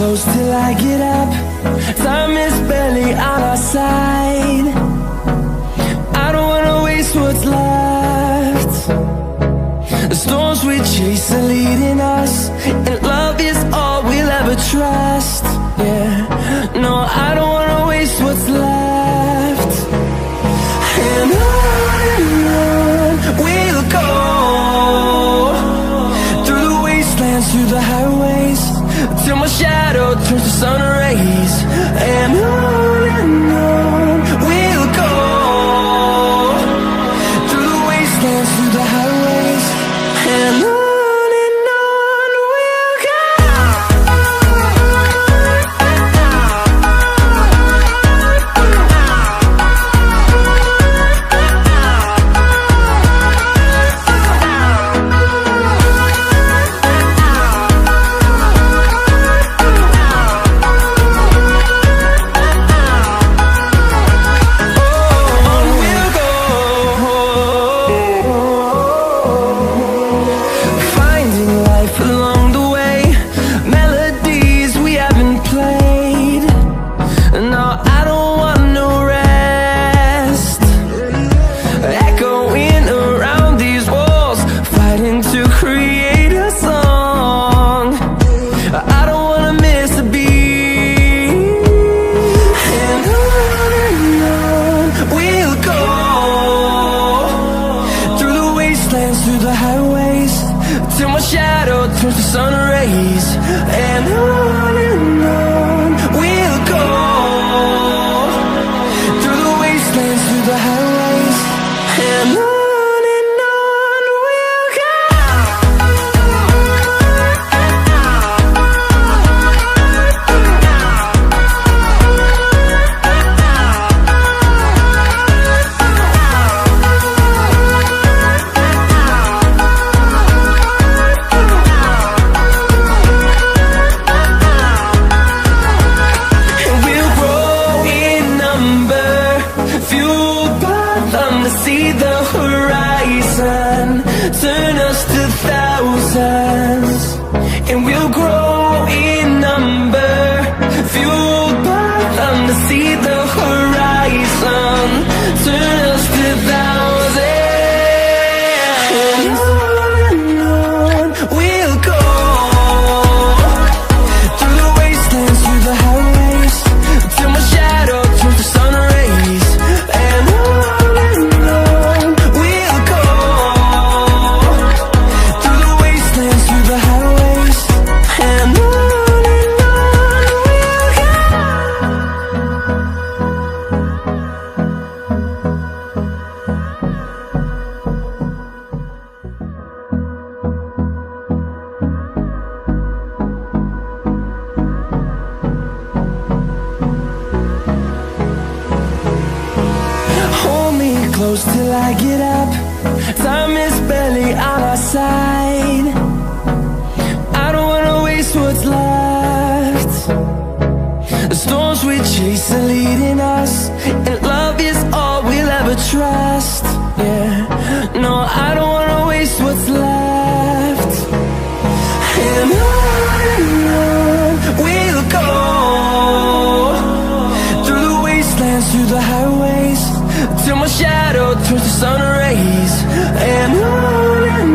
close till I get up. Time is barely on our side. I don't wanna waste what's left. The storms we chase are leading us, and love is all we'll ever trust. Yeah, no, I don't wanna waste what's left. And on we'll go, through the wastelands, through the highways, till my shadow turns to sun rays. And on we'll go, through the wastelands, through the highways, and on we'll go. Through the highways, till my shadow turns to sun rays. And on we'll go, through the wastelands, through the highways, and on we'll go. See the horizon, turn us to thousands, and we'll grow in number, fueled by them to see the horizon, turn us to thousands. And on we'll go, through the wastelands, through the highways, till my shadow turns to sun rays. And close till I get up. Time is barely on our side. I don't wanna waste what's left. The storms we chase are leading us, and love is all we'll ever trust. Yeah, no, I don't wanna waste what's left. And on we'll go, through the wastelands, through the highways, till my shadow turns to sun rays. And on